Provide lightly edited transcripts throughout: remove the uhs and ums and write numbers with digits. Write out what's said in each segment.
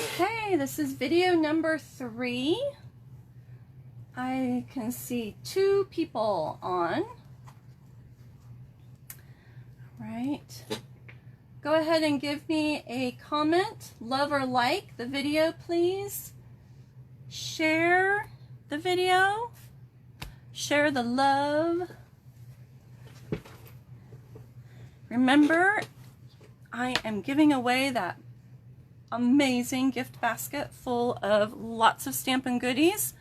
Okay, this is video number 3. I can see 2 people on. Right. Go ahead and give me a comment, love or like the video, please. Share the video. Share the love. Remember, I am giving away that amazing gift basket full of lots of Stampin' goodies.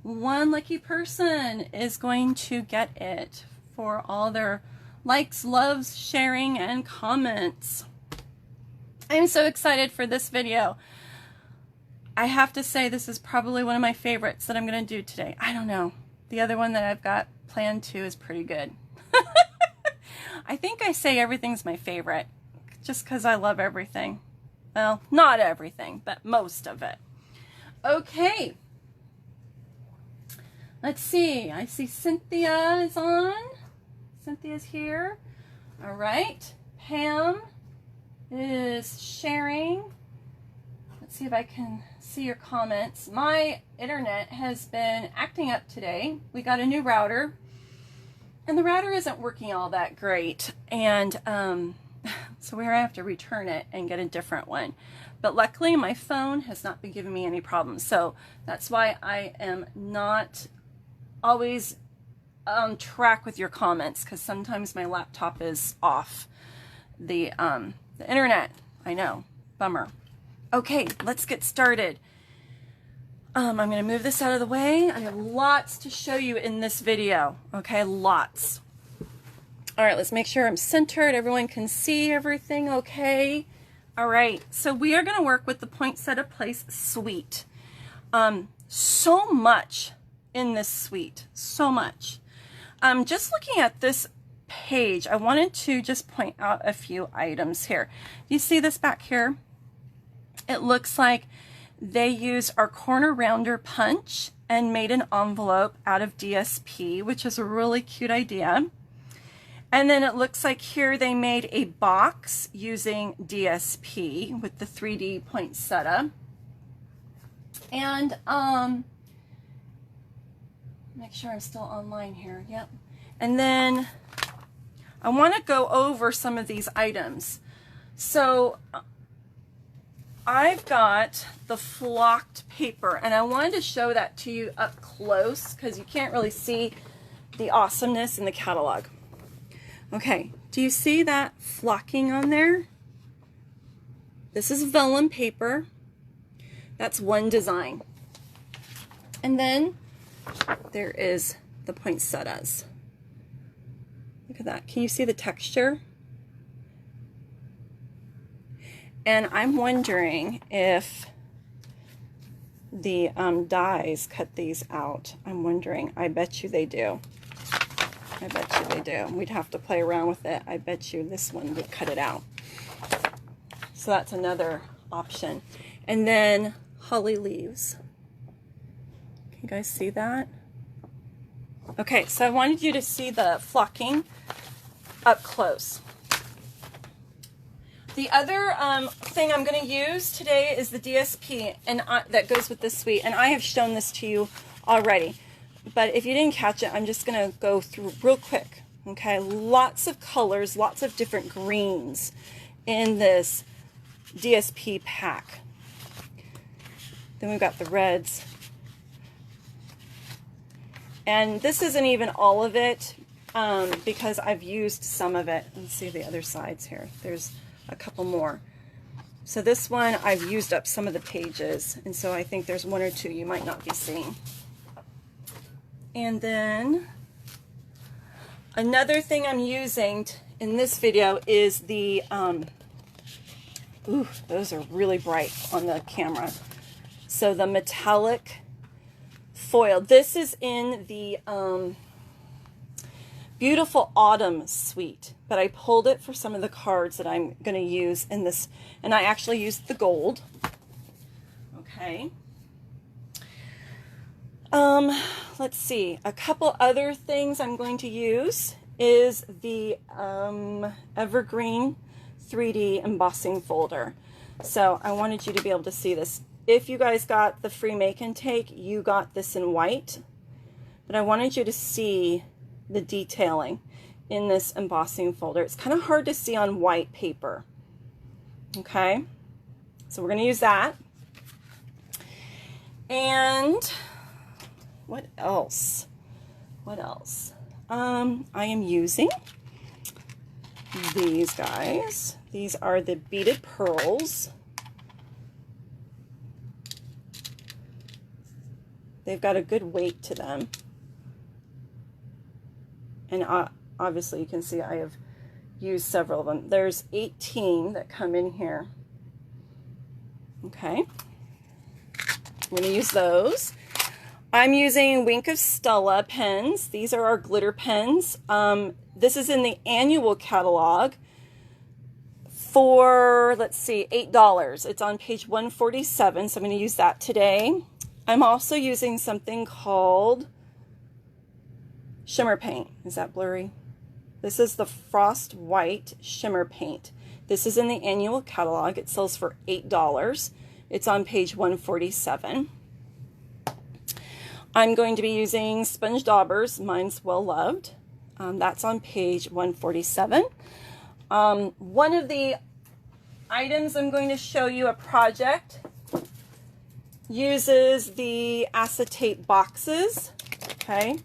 One lucky person is going to get it for all their likes, loves, sharing, and comments. I'm so excited for this video. I have to say this is probably one of my favorites that I'm going to do today. I don't know. The other one that I've got planned too is pretty good. I think I say everything's my favorite just because I love everything. Well, not everything, but most of it. Okay. Let's see. I see Cynthia is on. Cynthia's here. All right. Pam is sharing. Let's see if I can see your comments. My internet has been acting up today. We got a new router, and the router isn't working all that great. And so we're going to have to return it and get a different one. But luckily, my phone has not been giving me any problems. So that's why I am not always on track with your comments, because sometimes my laptop is off. The internet, I know, bummer. Okay, let's get started. I'm going to move this out of the way. I have lots to show you in this video. Okay, lots. All right, let's make sure I'm centered. Everyone can see everything okay. All right, so we are going to work with the Pointsettia Place Suite. So much in this suite, so much. Just looking at this page, I wanted to just point out a few items here. You see this back here? It looks like they used our corner rounder punch and made an envelope out of DSP, which is a really cute idea. And then it looks like here they made a box using DSP with the 3D poinsettia. And make sure I'm still online here. Yep. And then I want to go over some of these items. So I've got the flocked paper, and I wanted to show that to you up close because you can't really see the awesomeness in the catalog. Okay, do you see that flocking on there? This is vellum paper. That's one design. And then there is the poinsettias. Look at that. Can you see the texture? And I'm wondering if the dies cut these out. I'm wondering. I bet you they do. I bet you they do. We'd have to play around with it. I bet you this one would cut it out. So that's another option. And then holly leaves. Can you guys see that? Okay, so I wanted you to see the flocking up close. The other thing I'm going to use today is the DSP, and that goes with this suite. And I have shown this to you already. But if you didn't catch it, I'm just going to go through real quick. Okay, lots of colors, lots of different greens in this DSP pack. Then we've got the reds. And this isn't even all of it because I've used some of it. Let's see the other sides here. There's a couple more. So this one, I've used up some of the pages. And so I think there's 1 or 2 you might not be seeing. And then another thing I'm using in this video is the, ooh, those are really bright on the camera. So the metallic foil. This is in the Beautiful Autumn suite, but I pulled it for some of the cards that I'm going to use in this, and I actually used the gold. Okay. Let's see, a couple other things I'm going to use is the Evergreen 3D embossing folder. So I wanted you to be able to see this. If you guys got the free make and take, you got this in white, but I wanted you to see the detailing in this embossing folder. It's kind of hard to see on white paper. Okay, so we're going to use that. And what else? What else? I am using these guys. These are the beaded pearls. They've got a good weight to them. And obviously you can see I have used several of them. There's 18 that come in here. Okay. I'm going to use those. I'm using Wink of Stella pens. These are our glitter pens. This is in the annual catalog for, let's see, $8. It's on page 147, so I'm going to use that today. I'm also using something called shimmer paint. Is that blurry? This is the Frost White Shimmer Paint. This is in the annual catalog. It sells for $8. It's on page 147. I'm going to be using Sponge Daubers. Mine's Well Loved. That's on page 147. One of the items I'm going to show you, a project, uses the acetate boxes. Okay.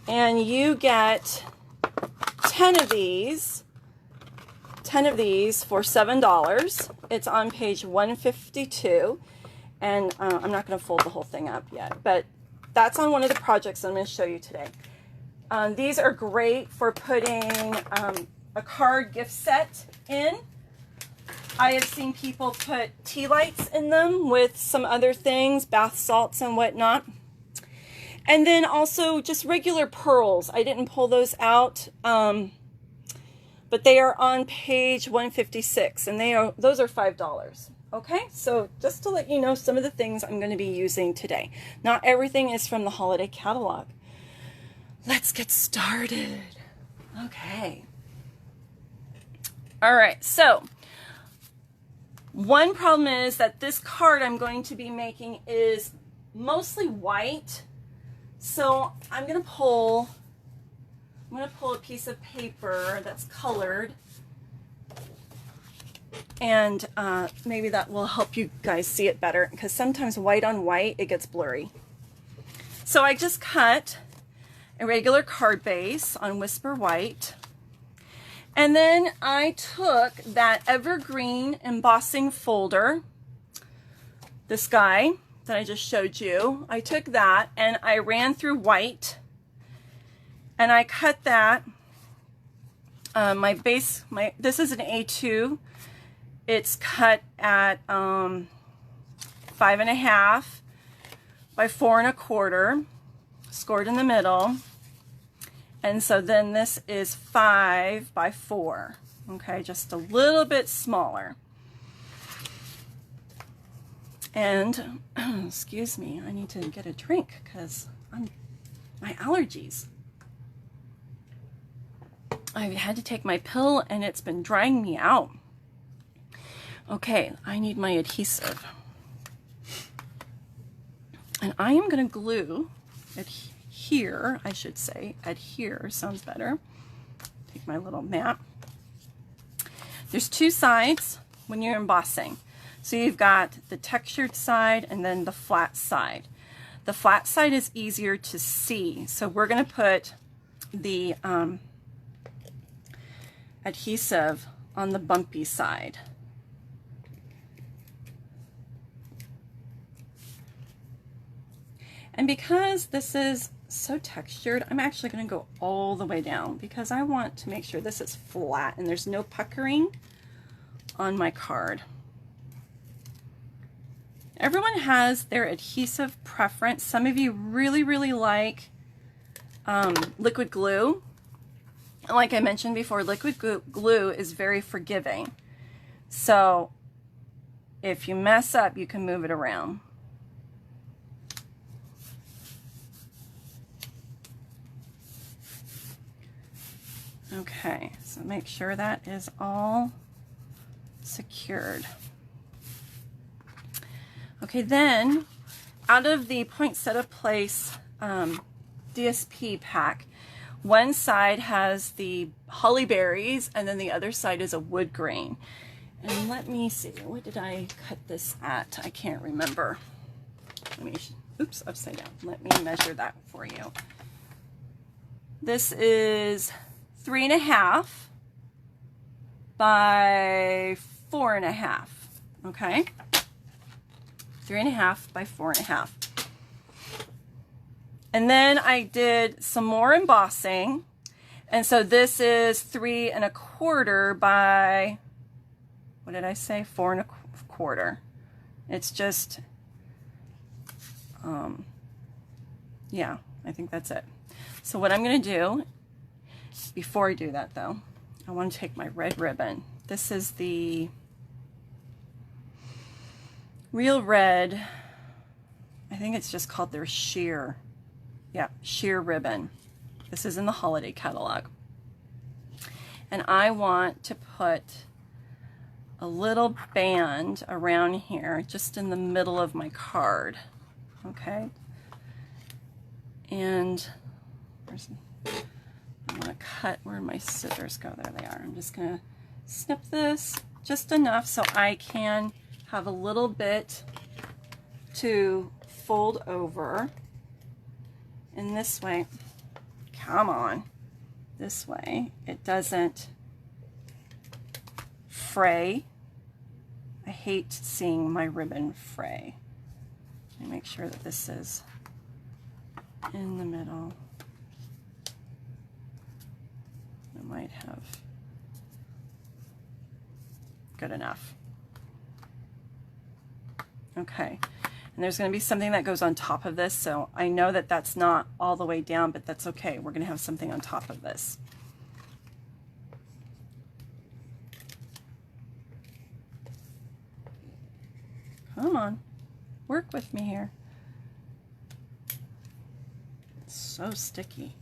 And you get 10 of these for $7. It's on page 152, and I'm not going to fold the whole thing up yet, but that's on one of the projects I'm going to show you today. These are great for putting a card gift set in. I have seen people put tea lights in them with some other things, bath salts and whatnot. And then also just regular pearls. I didn't pull those out, but they are on page 156, and those are $5. Okay, so just to let you know some of the things I'm going to be using today. Not everything is from the holiday catalog. Let's get started. Okay. All right, so one problem is that this card I'm going to be making is mostly white. So I'm going to pull a piece of paper that's colored, and maybe that will help you guys see it better, because sometimes white on white, it gets blurry. So I just cut a regular card base on Whisper White, and then I took that evergreen embossing folder, this guy that I just showed you. I took that and I ran through white, and I cut that. This is an A2. It's cut at 5.5 by 4 1/4, scored in the middle. And so then this is 5 by 4. Okay, just a little bit smaller. And, excuse me, I need to get a drink because my allergies. I've had to take my pill and it's been drying me out. Okay, I need my adhesive. And I am going to glue adhere, I should say. Adhere sounds better. Take my little mat. There's two sides when you're embossing. So you've got the textured side and then the flat side. The flat side is easier to see. So we're going to put the adhesive on the bumpy side. And because this is so textured, I'm actually going to go all the way down because I want to make sure this is flat and there's no puckering on my card. Everyone has their adhesive preference. Some of you really, really like liquid glue. And like I mentioned before, liquid glue is very forgiving. So if you mess up, you can move it around. Okay, so make sure that is all secured. Okay, then out of the Pointsettia Place DSP pack, one side has the holly berries and then the other side is a wood grain. And let me see, what did I cut this at? I can't remember. Let me, oops, upside down. Let me measure that for you. This is 3.5 by 4.5. Okay, 3.5 by 4.5. And then I did some more embossing. And so this is 3.25 by, what did I say? 4.25. It's just, yeah, I think that's it. So what I'm going to do, before I do that though, I want to take my red ribbon. This is the Real Red, I think it's just called their sheer. Yeah, sheer ribbon. This is in the holiday catalog. And I want to put a little band around here, just in the middle of my card. Okay? And I want to cut, where my scissors go? There they are. I'm just going to snip this just enough so I can have a little bit to fold over. And this way, come on, this way it doesn't fray. I hate seeing my ribbon fray. Let me make sure that this is in the middle. I might have good enough. Okay. And there's going to be something that goes on top of this, so I know that that's not all the way down, but that's okay. We're going to have something on top of this. Come on, work with me here. It's so sticky.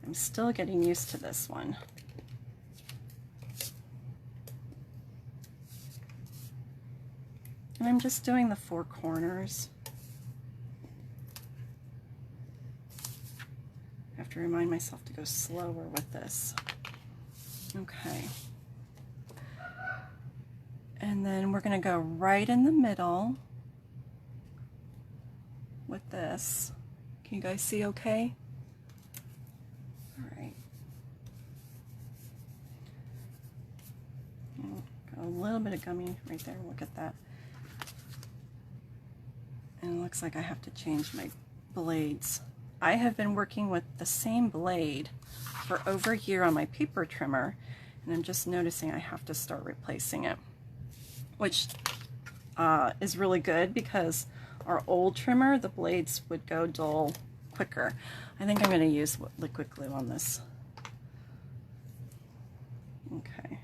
I'm still getting used to this one. And I'm just doing the 4 corners. I have to remind myself to go slower with this. Okay. And then we're going to go right in the middle with this. Can you guys see okay? All right. Got a little bit of gummy right there. Look at that. And it looks like I have to change my blades. I have been working with the same blade for over a year on my paper trimmer, and I'm just noticing I have to start replacing it, which is really good because our old trimmer, the blades would go dull quicker. I think I'm going to use liquid glue on this. Okay.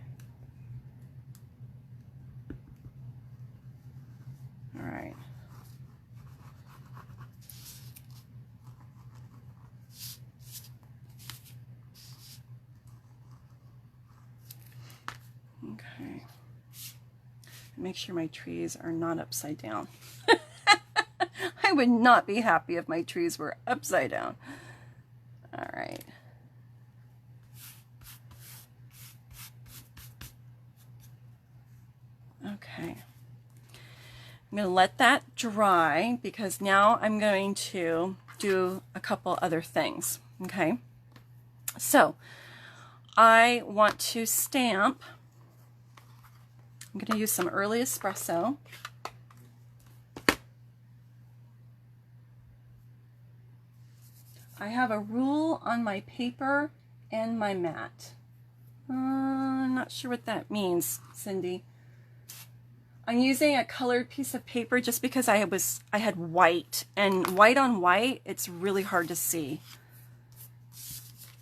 All right. Okay. Make sure my trees are not upside down. I would not be happy if my trees were upside down. All right. Okay. I'm going to let that dry because now I'm going to do a couple other things. Okay. So I want to stamp. I'm going to use some early espresso. I have a rule on my paper and my mat. I'm not sure what that means, Cindy. I'm using a colored piece of paper just because I had white, and white on white, it's really hard to see.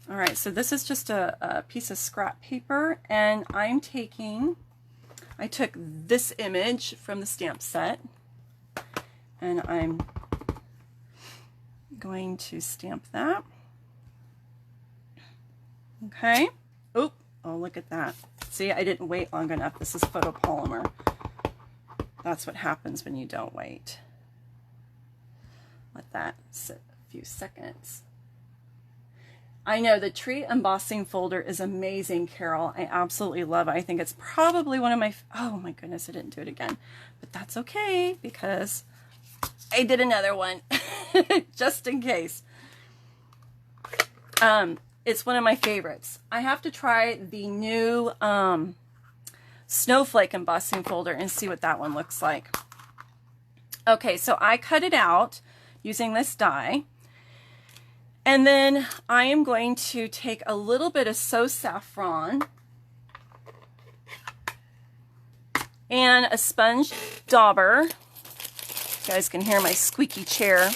All right, so this is just a piece of scrap paper, and I took this image from the stamp set, and I'm going to stamp that. Okay. Oh, look at that. See, I didn't wait long enough. This is photopolymer. That's what happens when you don't wait. Let that sit a few seconds. I know the tree embossing folder is amazing, Carol. I absolutely love it. I think it's probably one of my, oh my goodness, I didn't do it again. But that's okay because I did another one just in case. It's one of my favorites. I have to try the new snowflake embossing folder and see what that one looks like. Okay, so I cut it out using this die. And then I am going to take a little bit of So Saffron and a sponge dauber. You guys can hear my squeaky chair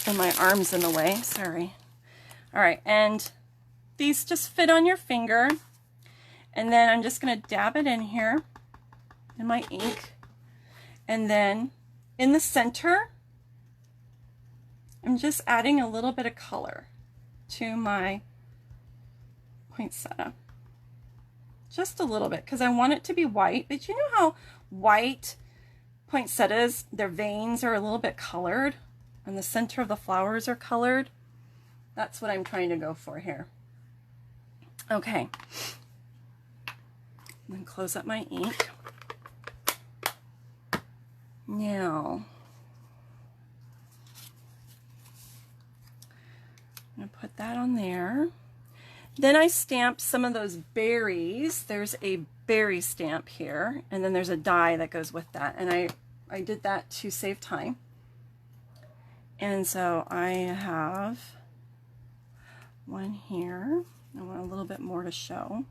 and my arms in the way. Sorry. All right, and these just fit on your finger. And then I'm just going to dab it in here in my ink. And then in the center, I'm just adding a little bit of color to my poinsettia. Just a little bit, because I want it to be white. But you know how white poinsettias, their veins are a little bit colored, and the center of the flowers are colored? That's what I'm trying to go for here. Okay. Then close up my ink. Now, I'm going to put that on there. Then I stamped some of those berries. There's a berry stamp here, and then there's a die that goes with that. And I did that to save time. And so I have one here. I want a little bit more to show.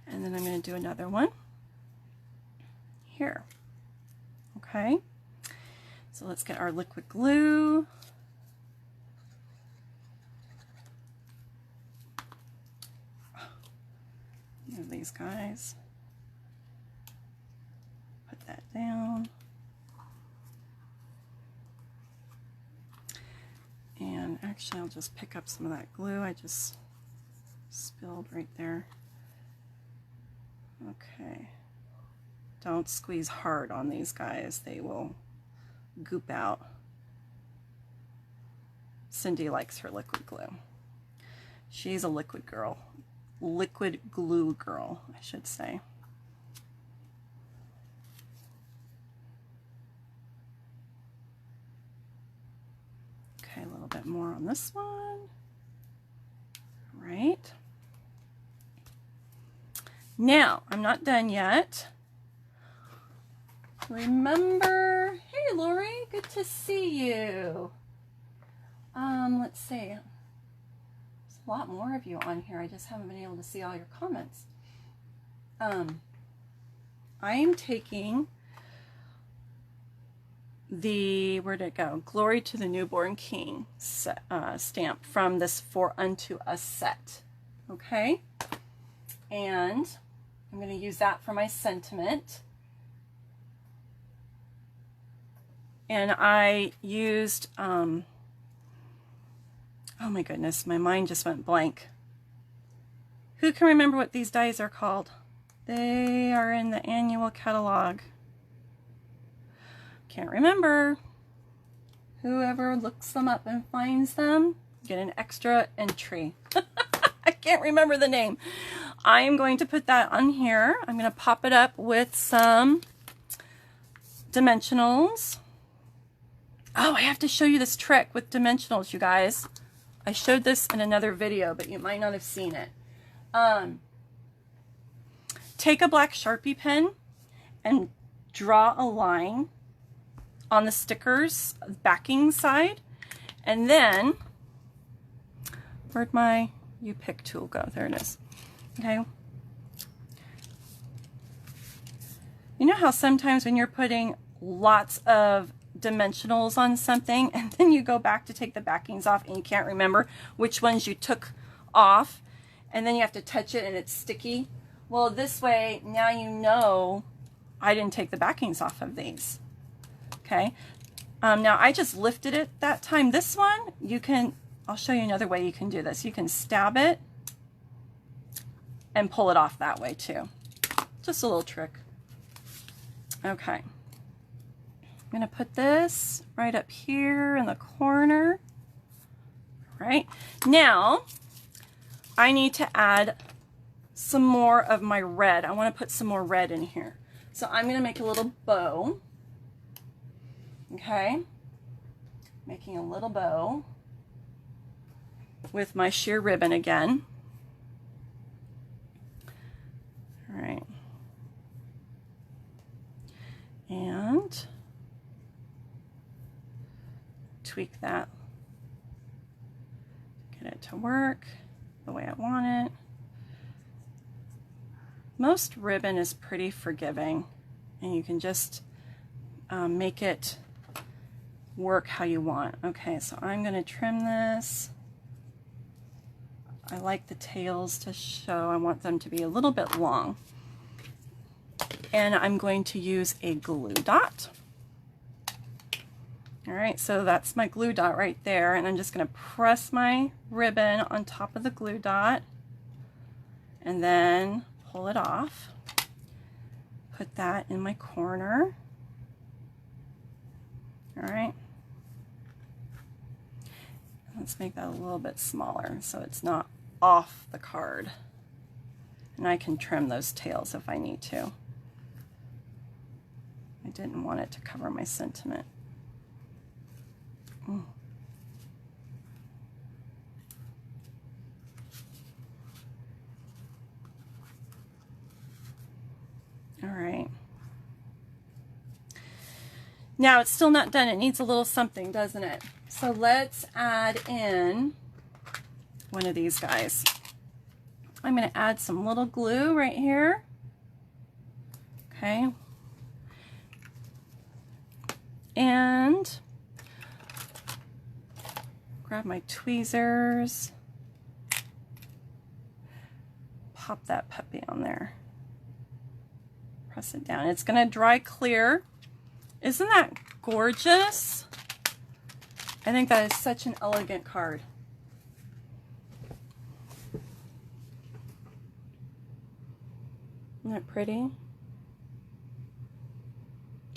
And then I'm going to do another one here. Okay, so let's get our liquid glue. There are these guys. Put that down. And actually I'll just pick up some of that glue I just spilled right there. Okay. Don't squeeze hard on these guys. They will goop out. Cindy likes her liquid glue. She's a liquid girl. Liquid glue girl, I should say. Okay, a little bit more on this one. Right. Now, I'm not done yet. Remember, hey Lori, good to see you. Let's see. There's a lot more of you on here. I just haven't been able to see all your comments. I am taking the, where'd it go? Glory to the Newborn King stamp from this For Unto Us set. Okay? And I'm going to use that for my sentiment. And I used, oh my goodness, my mind just went blank. Who can remember what these dies are called? They are in the annual catalog. Can't remember. Whoever looks them up and finds them, get an extra entry. I can't remember the name. I am going to put that on here. I'm going to pop it up with some dimensionals. Oh, I have to show you this trick with dimensionals, you guys. I showed this in another video, but you might not have seen it. Take a black Sharpie pen and draw a line on the sticker's backing side. And then, where'd my U-Pick tool go? There it is. Okay. You know how sometimes when you're putting lots of dimensionals on something and then you go back to take the backings off and you can't remember which ones you took off, and then you have to touch it and it's sticky? Well, this way now you know I didn't take the backings off of these. Okay, now I just lifted it that time. This one you can, I'll show you another way you can do this. You can stab it and pull it off that way too. Just a little trick. Okay. I'm going to put this right up here in the corner. All right. Now, I need to add some more of my red. I want to put some more red in here. So I'm going to make a little bow. Okay. Making a little bow with my sheer ribbon again. All right. And tweak that. Get it to work the way I want it. Most ribbon is pretty forgiving, and you can just make it work how you want. Okay, so I'm going to trim this. I like the tails to show. I want them to be a little bit long. And I'm going to use a glue dot. All right, so that's my glue dot right there, and I'm just going to press my ribbon on top of the glue dot and then pull it off. Put that in my corner. All right. Let's make that a little bit smaller so it's not off the card. And I can trim those tails if I need to. I didn't want it to cover my sentiment. All right. Now it's still not done. It needs a little something, doesn't it? So let's add in one of these guys. I'm going to add some little glue right here. Okay. And grab my tweezers. Pop that puppy on there. Press it down. It's going to dry clear. Isn't that gorgeous? I think that is such an elegant card. Isn't that pretty?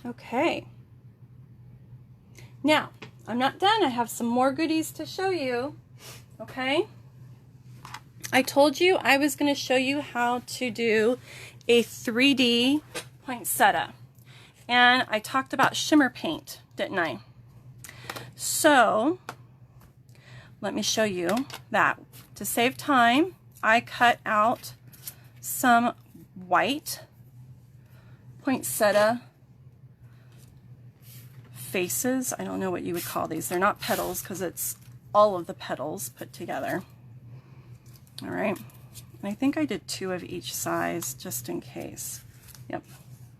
Okay. Now, I'm not done. I have some more goodies to show you. Okay. I told you I was going to show you how to do a 3D poinsettia. And I talked about shimmer paint, didn't I? So, let me show you that. To save time, I cut out some white poinsettia faces. I don't know what you would call these. They're not petals because it's all of the petals put together. All right. And I think I did 2 of each size just in case. Yep.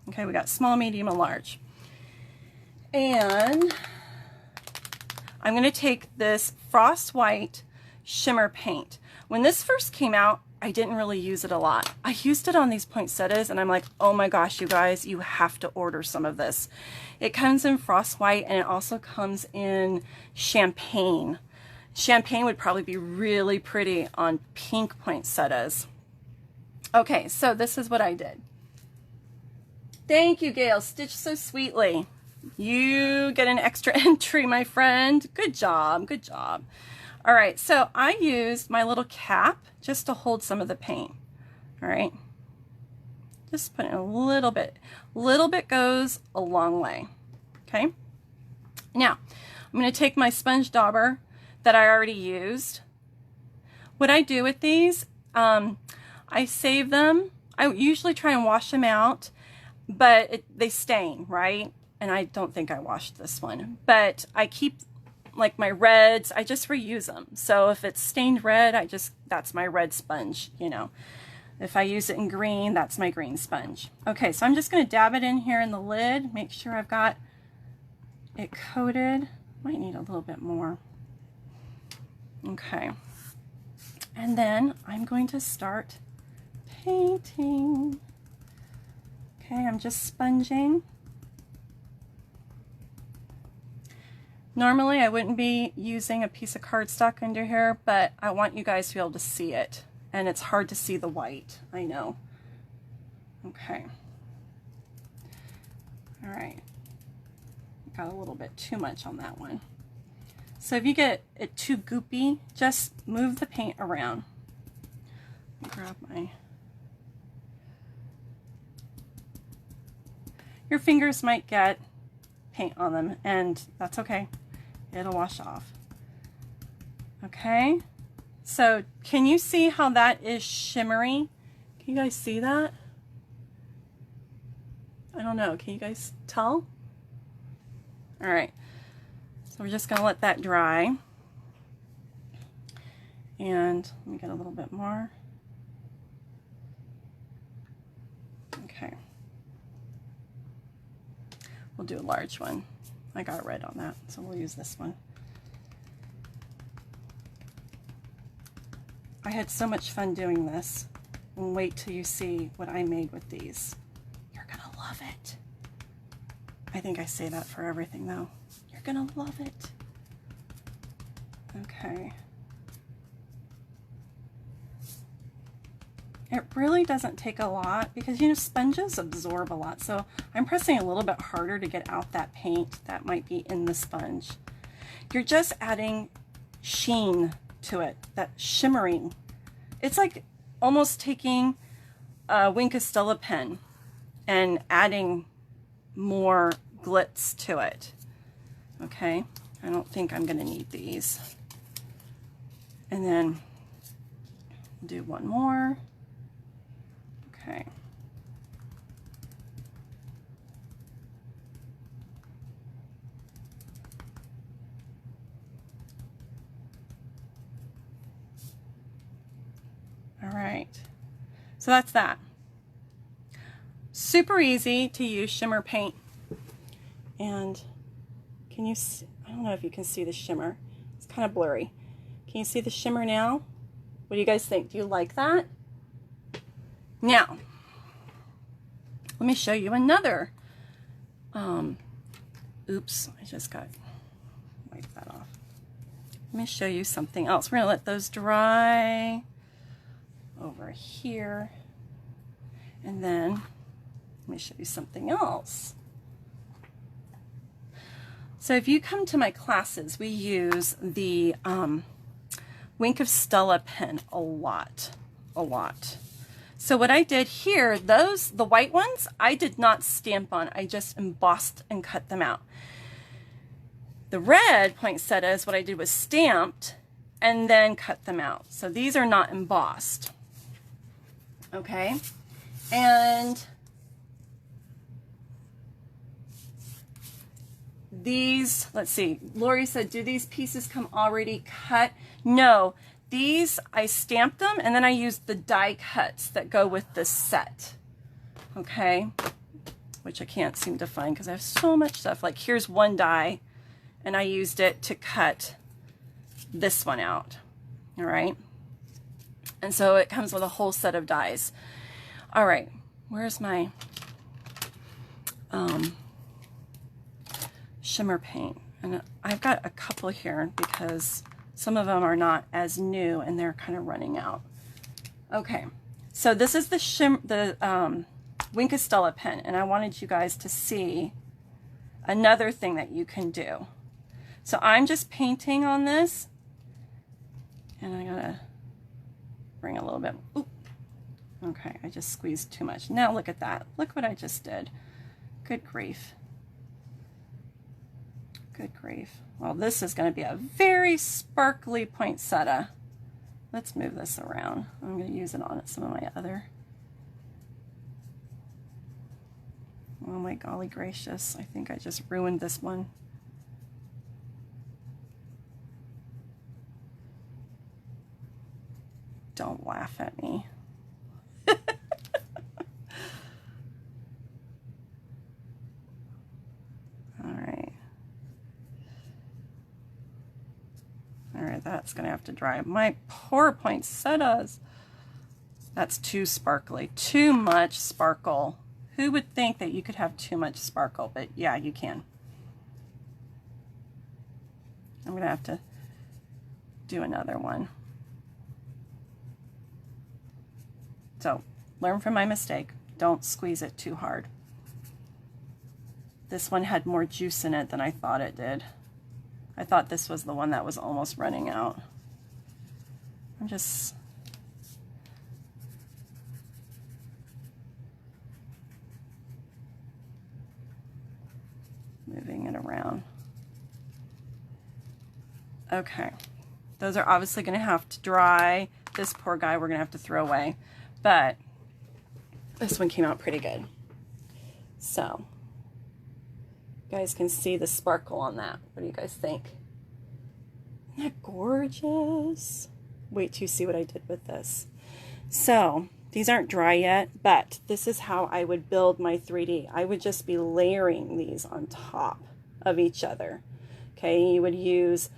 Okay, we got small, medium, and large. And I'm going to take this frost white shimmer paint. When this first came out, I didn't really use it a lot. I used it on these poinsettias and I'm like, oh my gosh, you guys, you have to order some of this. It comes in frost white and it also comes in champagne. Champagne would probably be really pretty on pink poinsettias. Okay, so this is what I did. Thank you, Gail. Stitch so sweetly. You get an extra entry, my friend. Good job, good job. All right, so I used my little cap just to hold some of the paint. All right, just put in a little bit. Little bit goes a long way. Okay, now I'm going to take my sponge dauber that I already used. What I do with these, I save them. I usually try and wash them out, but they stain, right? And I don't think I washed this one, but I keep like my reds, I just reuse them. So if it's stained red, that's my red sponge, you know. If I use it in green, that's my green sponge. Okay, so I'm just going to dab it in here in the lid, make sure I've got it coated. Might need a little bit more. Okay. And then I'm going to start painting. Okay, I'm just sponging. Normally I wouldn't be using a piece of cardstock under here, but I want you guys to be able to see it. and it's hard to see the white. I know. Okay. All right. Got a little bit too much on that one. So if you get it too goopy, just move the paint around. Grab my... Your fingers might get paint on them, and that's okay. It'll wash off. Okay, so can you see how that is shimmery? Can you guys see that? I don't know, can you guys tell? All right, so we're just gonna let that dry. And let me get a little bit more. Okay. We'll do a large one. I got red on that, so we'll use this one. I had so much fun doing this. And wait till you see what I made with these. You're gonna love it. I think I say that for everything though. You're gonna love it. Okay. It really doesn't take a lot because, you know, sponges absorb a lot. So I'm pressing a little bit harder to get out that paint that might be in the sponge. You're just adding sheen to it, that shimmering. It's like almost taking a Wink of Stella pen and adding more glitz to it. Okay, I don't think I'm gonna need these. And then do one more. Okay. All right. So that's that. Super easy to use shimmer paint. And can you see, I don't know if you can see the shimmer. It's kind of blurry. Can you see the shimmer now? What do you guys think? Do you like that? Now, let me show you another. Oops, I just got, wipe that off. Let me show you something else. We're gonna let those dry over here. And then, let me show you something else. So if you come to my classes, we use the Wink of Stella pen a lot. So what I did here, the white ones, I did not stamp on. I just embossed and cut them out. The red poinsettias, what I did was stamped and then cut them out. So these are not embossed. Okay, and these, let's see, Lori said, do these pieces come already cut? No. These, I stamped them and then I used the die cuts that go with this set, okay? Which I can't seem to find because I have so much stuff. Like here's one die and I used it to cut this one out, all right? And so it comes with a whole set of dies. All right, where's my shimmer paint? And I've got a couple here because some of them are not as new and they're kind of running out. Okay, so this is the Wink of Stella pen, and I wanted you guys to see another thing that you can do. So I'm just painting on this, and I gotta bring a little bit. Oop. Okay, I just squeezed too much. Now look at that. Look what I just did. Good grief. Good grief. Well, this is going to be a very sparkly poinsettia. Let's move this around. I'm going to use it on some of my other. Oh my golly gracious. I think I just ruined this one. Don't laugh at me. All right, that's gonna have to dry. My poor poinsettias. That's too sparkly, too much sparkle. Who would think that you could have too much sparkle? But yeah, you can. I'm gonna have to do another one. So learn from my mistake. Don't squeeze it too hard. This one had more juice in it than I thought it did. I thought this was the one that was almost running out. I'm just moving it around. Okay, those are obviously going to have to dry. This poor guy we're going to have to throw away, but this one came out pretty good. So you guys can see the sparkle on that. What do you guys think? Isn't that gorgeous? Wait till you see what I did with this. So these aren't dry yet, but this is how I would build my 3D. I would just be layering these on top of each other. Okay, you would use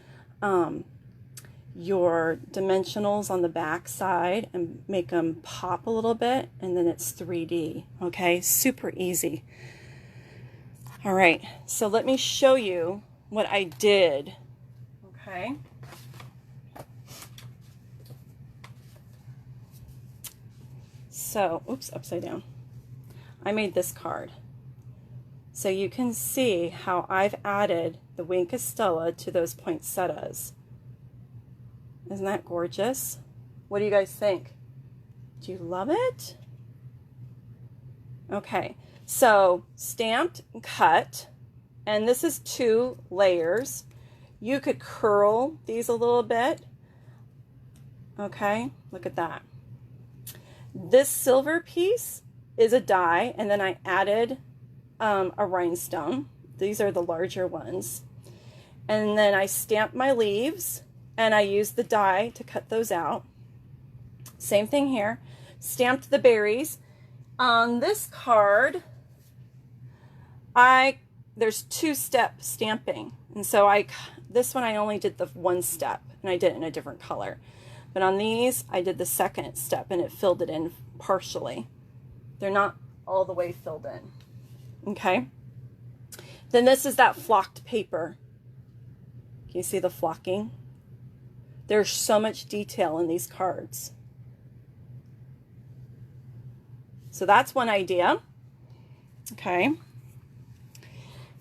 your dimensionals on the back side and make them pop a little bit, and then it's 3D. Okay, super easy. All right, so let me show you what I did. Okay. So, oops, upside down. I made this card. So you can see how I've added the Wink Estella to those poinsettias. Isn't that gorgeous? What do you guys think? Do you love it? Okay, so stamped and cut, and this is 2 layers. You could curl these a little bit. Okay, look at that. This silver piece is a die, and then I added a rhinestone. These are the larger ones. And then I stamped my leaves, and I used the die to cut those out. Same thing here. Stamped the berries. On this card, there's 2-step stamping. And so this one I only did the 1 step, and I did it in a different color. But on these, I did the 2nd step, and it filled it in partially. They're not all the way filled in. Okay? Then this is that flocked paper. Can you see the flocking? There's so much detail in these cards. So that's one idea. Okay.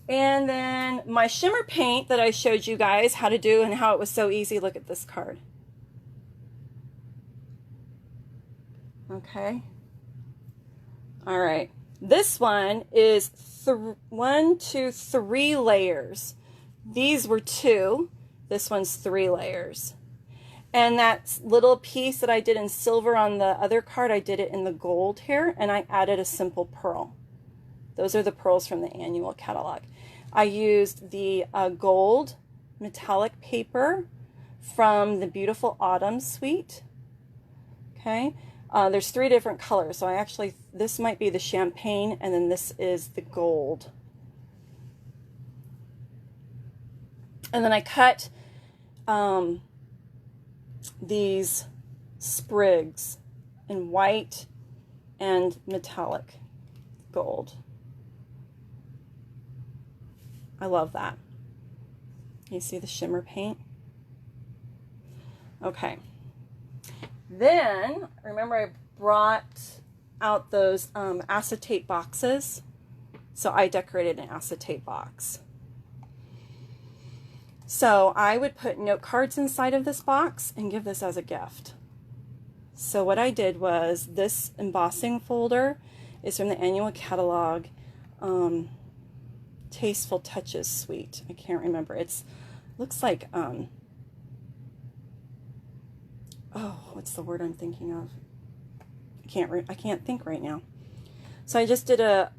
And then my shimmer paint that I showed you guys how to do and how it was so easy. Look at this card. Okay. All right. This one is 1, 2, 3 layers. These were 2. This one's 3 layers. And that little piece that I did in silver on the other card, I did it in the gold here, and I added a simple pearl. Those are the pearls from the annual catalog. I used the gold metallic paper from the Beautiful Autumn Suite. Okay. There's 3 different colors, so this might be the champagne, and then this is the gold. And then I cut these sprigs in white and metallic gold. I love that. You see the shimmer paint? Okay. Then, remember I brought out those acetate boxes. So I decorated an acetate box. So I would put note cards inside of this box and give this as a gift. So what I did was, this embossing folder is from the annual catalog, Tasteful Touches Suite. I can't remember. Looks like, oh, what's the word I'm thinking of? I can't think right now. So I just did a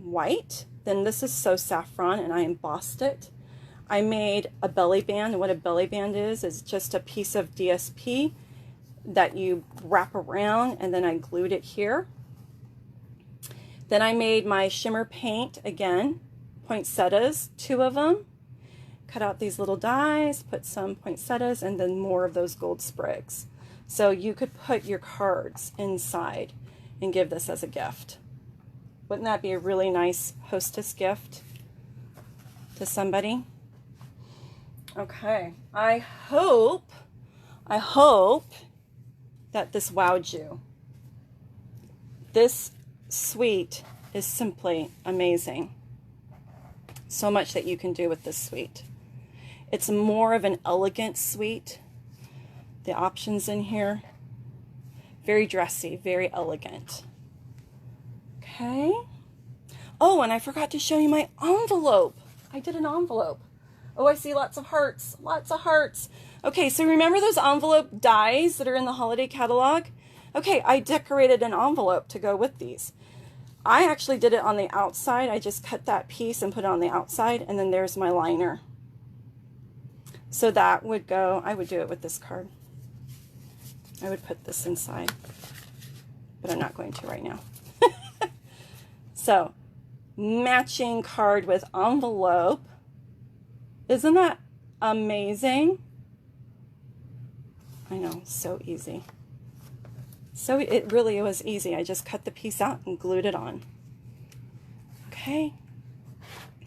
white. Then this is So Saffron, and I embossed it. I made a belly band, and what a belly band is just a piece of DSP that you wrap around, and then I glued it here. Then I made my shimmer paint again, poinsettias, 2 of them. Cut out these little dies, put some poinsettias, and then more of those gold sprigs. So you could put your cards inside and give this as a gift. Wouldn't that be a really nice hostess gift to somebody? Okay, I hope that this wowed you. this suite is simply amazing. So much that you can do with this suite. It's more of an elegant suite. The options in here, very dressy, very elegant. Okay. Oh, and I forgot to show you my envelope. I did an envelope. Oh, I see lots of hearts, lots of hearts. Okay, so remember those envelope dies that are in the holiday catalog? Okay, I decorated an envelope to go with these. I actually did it on the outside. I just cut that piece and put it on the outside, and then there's my liner. So that would go, I would do it with this card. I would put this inside, but I'm not going to right now. So, matching card with envelope. Isn't that amazing? I know, so easy. So it really was easy. I just cut the piece out and glued it on. Okay.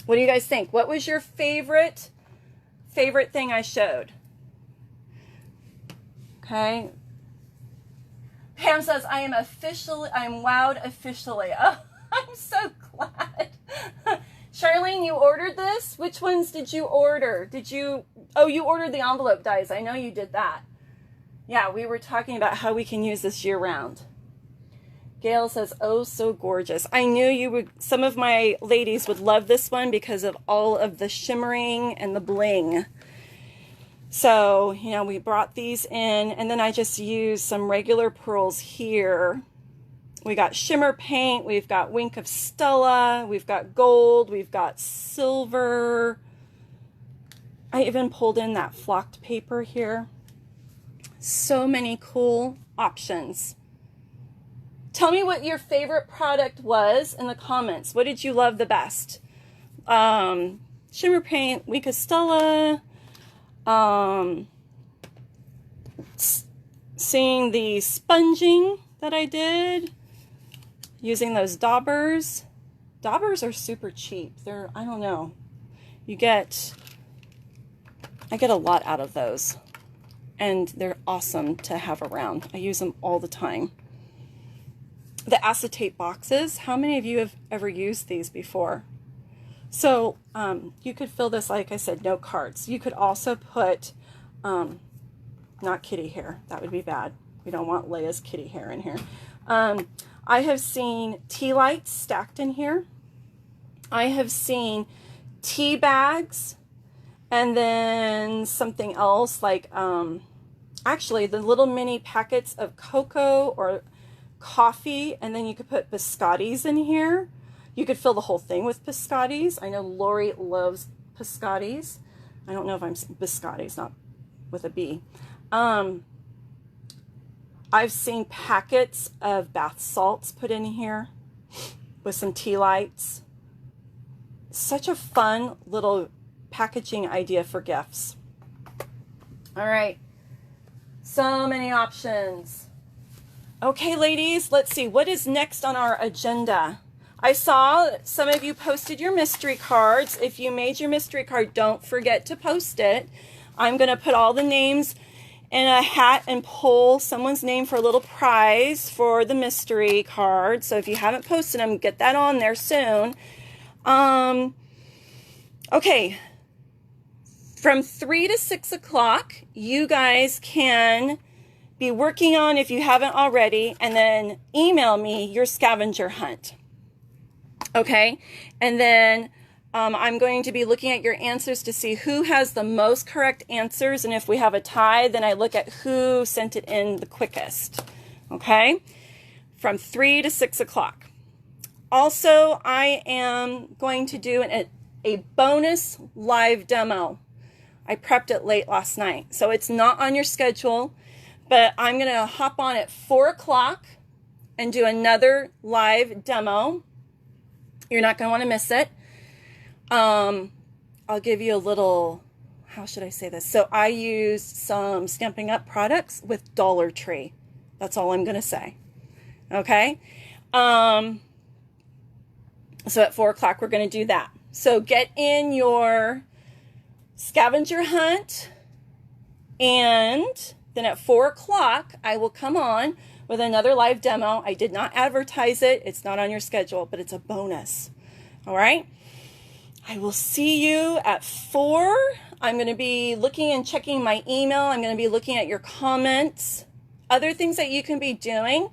What do you guys think? What was your favorite thing I showed? Okay. Pam says, I'm wowed officially. Oh, I'm so glad. Charlene, you ordered this? Which ones did you order? Oh, you ordered the envelope dies. I know you did that. Yeah, we were talking about how we can use this year round. Gail says, oh, so gorgeous. I knew some of my ladies would love this one because of all of the shimmering and the bling. So, we brought these in, and then I just used some regular pearls here. We got shimmer paint, we've got Wink of Stella, we've got gold, we've got silver. I even pulled in that flocked paper here. So many cool options. Tell me what your favorite product was in the comments. What did you love the best? Shimmer paint, Wink of Stella, seeing the sponging that I did, using those daubers. Daubers are super cheap. I don't know. I get a lot out of those. And they're awesome to have around. I use them all the time. The acetate boxes. How many of you have ever used these before? So you could fill this, like I said, note cards. You could also put, not kitty hair. That would be bad. We don't want Leia's kitty hair in here. I have seen tea lights stacked in here. I have seen tea bags, and then something else like, actually the little mini packets of cocoa or coffee, and then you could put biscottis in here. You could fill the whole thing with biscottis. I know Lori loves biscottis. I don't know if I'm biscottis, not with a B. I've seen packets of bath salts put in here with some tea lights. Such a fun little packaging idea for gifts. All right, so many options. Okay, ladies, let's see. What is next on our agenda? I saw some of you posted your mystery cards. If you made your mystery card, don't forget to post it. I'm going to put all the names in a hat and pull someone's name for a little prize for the mystery card. So if you haven't posted them, get that on there soon. Okay. From 3 to 6 o'clock, you guys can be working on, if you haven't already, and then email me your scavenger hunt. Okay, and then I'm going to be looking at your answers to see who has the most correct answers, and if we have a tie, then I look at who sent it in the quickest. Okay, from 3 to 6 o'clock. Also, I am going to do a bonus live demo. I prepped it late last night, so it's not on your schedule, but I'm going to hop on at 4 o'clock and do another live demo. You're not going to want to miss it. I'll give you a little, how should I say this? So I used some Stampin' Up products with Dollar Tree. That's all I'm going to say. Okay? So at 4 o'clock, we're going to do that. So get in your scavenger hunt, and then at 4 o'clock, I will come on with another live demo. I did not advertise it. It's not on your schedule, but it's a bonus. All right. I will see you at 4. I'm going to be looking and checking my email. I'm going to be looking at your comments. Other things that you can be doing.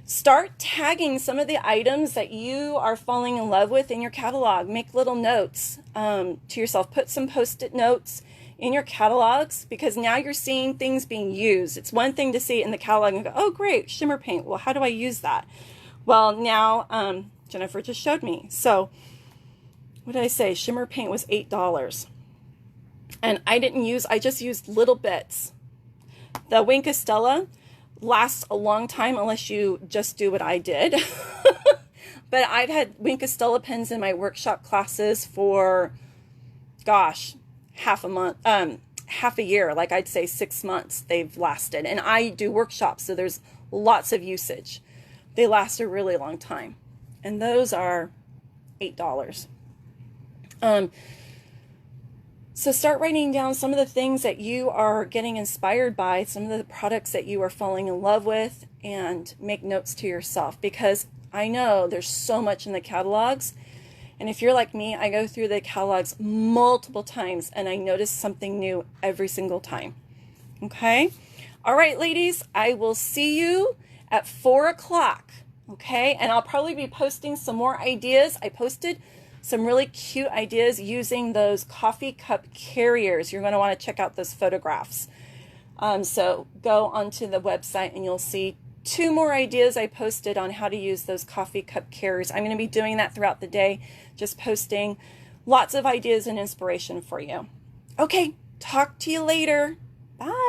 Start tagging some of the items that you are falling in love with in your catalog. Make little notes to yourself. Put some Post-it notes in your catalogs, because now you're seeing things being used. It's one thing to see it in the catalog and go, oh great, shimmer paint. Well, how do I use that? Well, now Jennifer just showed me. So what did I say? Shimmer paint was $8. And I just used little bits. The Wink of Stella lasts a long time unless you just do what I did. But I've had Wink of Stella pens in my workshop classes for, gosh, half a year, like I'd say 6 months they've lasted. And I do workshops, so there's lots of usage. They last a really long time. And those are $8. So start writing down some of the things that you are getting inspired by, some of the products that you are falling in love with, and make notes to yourself, because I know there's so much in the catalogs. And if you're like me, I go through the catalogs multiple times and I notice something new every single time. Okay? All right, ladies, I will see you at 4 o'clock. Okay? And I'll probably be posting some more ideas. I posted some really cute ideas using those coffee cup carriers. You're going to want to check out those photographs. So go onto the website and you'll see 2 more ideas I posted on how to use those coffee cup carriers. I'm going to be doing that throughout the day, just posting lots of ideas and inspiration for you. Okay, talk to you later. Bye.